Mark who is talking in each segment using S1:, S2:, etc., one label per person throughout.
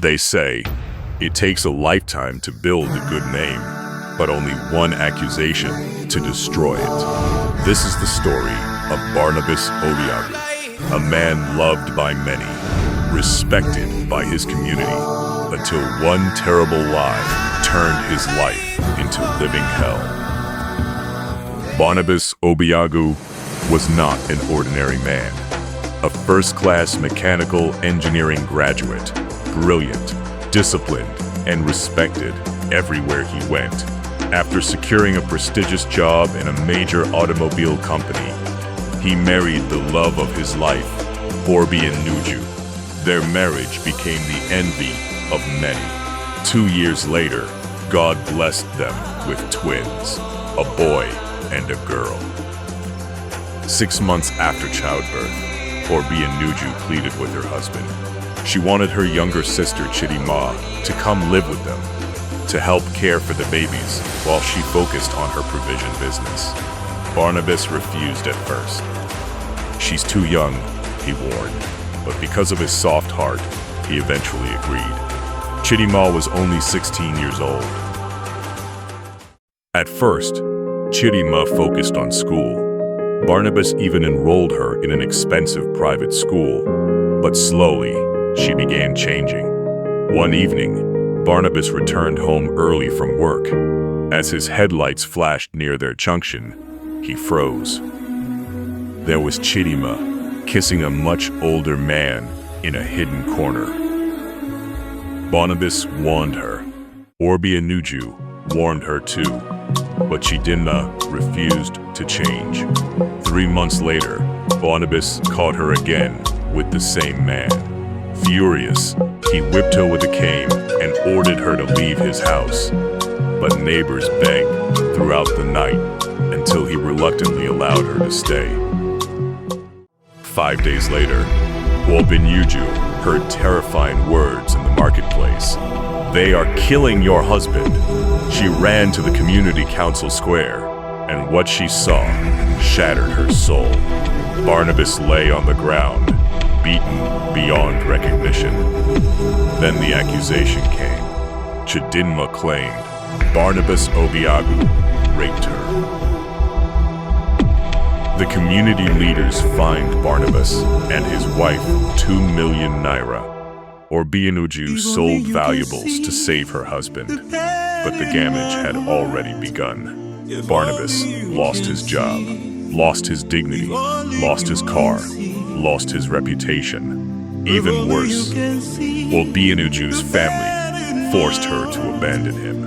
S1: They say it takes a lifetime to build a good name, but only one accusation to destroy it. This is the story of Barnabas Obiagu, a man loved by many, respected by his community, until one terrible lie turned his life into living hell. Barnabas Obiagu was not an ordinary man. A first-class mechanical engineering graduate, brilliant, disciplined, and respected everywhere he went. After securing a prestigious job in a major automobile company, he married the love of his life, Obiagu. Their marriage became the envy of many. 2 years later, God blessed them with twins, a boy and a girl. 6 months after childbirth, Obiagu pleaded with her husband. She wanted her younger sister, Chidima, to come live with them, to help care for the babies while she focused on her provision business. Barnabas refused at first. "She's too young," he warned, but because of his soft heart, he eventually agreed. Chidima was only 16 years old. At first, Chidima focused on school. Barnabas even enrolled her in an expensive private school, but slowly, she began changing. One evening, Barnabas returned home early from work. As his headlights flashed near their junction, he froze. There was Chidima kissing a much older man in a hidden corner. Barnabas warned her. Obiagu warned her too, but Chidima refused to change. 3 months later, Barnabas caught her again with the same man. Furious, he whipped her with a cane and ordered her to leave his house. But neighbors begged throughout the night until he reluctantly allowed her to stay. 5 days later, Obiagu heard terrifying words in the marketplace. "They are killing your husband." She ran to the community council square, and what she saw shattered her soul. Barnabas lay on the ground, beaten beyond recognition. Then the accusation came. Chidima claimed Barnabas Obiagu raped her. The community leaders fined Barnabas and his wife 2 million naira. Obiagu sold valuables to save her husband, but the damage had already begun. Barnabas lost his job, lost his dignity, lost his car, lost his reputation. Even worse, Obiagu's family forced her to abandon him.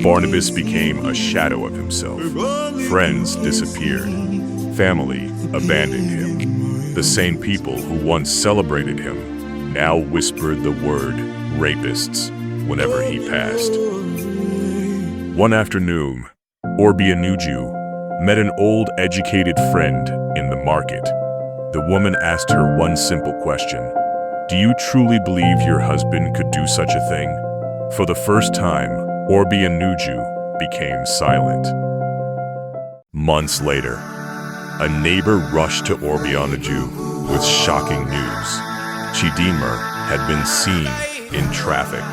S1: Barnabas became a shadow of himself. Friends disappeared. Family abandoned him. The same people who once celebrated him now whispered the word rapists whenever he passed. One afternoon, Obiagu met an old educated friend in the market. The woman asked her one simple question: "Do you truly believe your husband could do such a thing?" For the first time, Obiagu became silent. Months later, a neighbor rushed to Obiagu with shocking news. Chidima had been seen in traffic,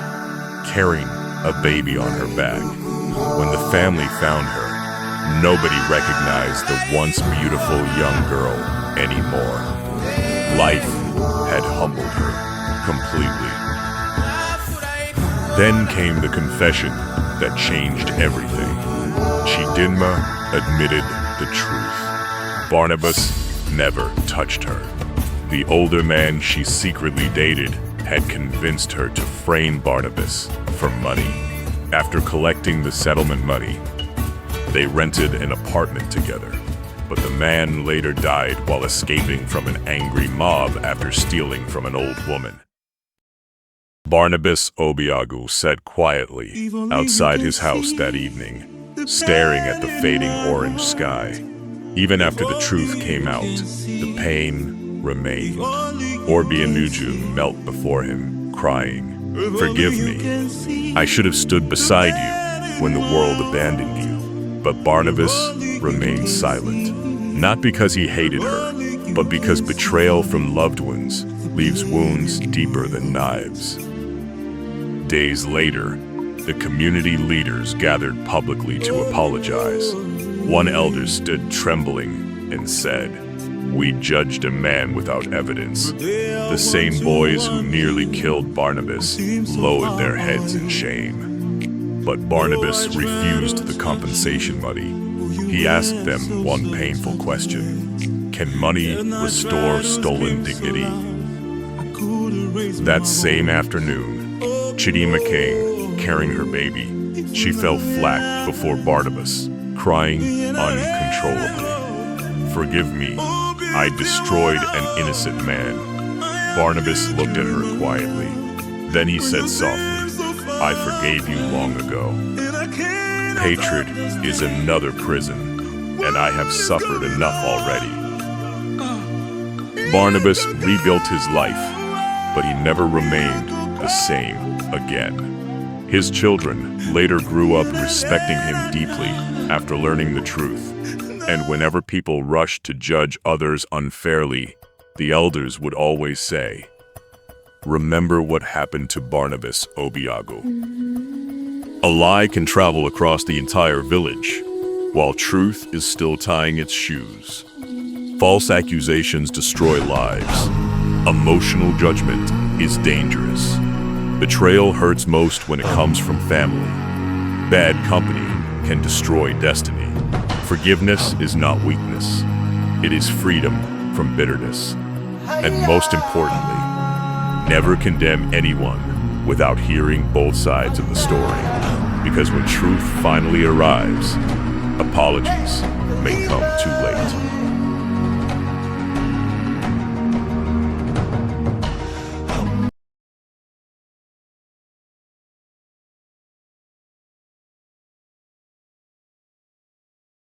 S1: carrying a baby on her back. When the family found her, nobody recognized the once beautiful young girl anymore. Life had humbled her completely. Then came the confession that changed everything. Chidima admitted the truth. Barnabas never touched her. The older man she secretly dated had convinced her to frame Barnabas for money. After collecting the settlement money, they rented an apartment together, but the man later died while escaping from an angry mob after stealing from an old woman. Barnabas Obiagu sat quietly outside his house that evening, staring at the fading orange sky. Even after the truth came out, the pain remained. Obiagu knelt before him, crying, "Forgive me. I should have stood beside you when the world abandoned you." But Barnabas remained silent, not because he hated her, but because betrayal from loved ones leaves wounds deeper than knives. Days later, the community leaders gathered publicly to apologize. One elder stood trembling and said, "We judged a man without evidence." The same boys who nearly killed Barnabas lowered their heads in shame. But Barnabas refused the compensation money. He asked them one painful question: can money restore stolen dignity? That same afternoon, Chidima came, carrying her baby. She fell flat before Barnabas, crying uncontrollably. "Forgive me, I destroyed an innocent man." Barnabas looked at her quietly. Then he said softly, "I forgave you long ago. Hatred is another prison, and I have suffered enough already." Barnabas rebuilt his life, but he never remained the same again. His children later grew up respecting him deeply after learning the truth. And whenever people rushed to judge others unfairly, the elders would always say, "Remember what happened to Barnabas Obiagu." A lie can travel across the entire village, while truth is still tying its shoes. False accusations destroy lives. Emotional judgment is dangerous. Betrayal hurts most when it comes from family. Bad company can destroy destiny. Forgiveness is not weakness. It is freedom from bitterness. And most importantly, never condemn anyone without hearing both sides of the story. Because when truth finally arrives, apologies may come too late.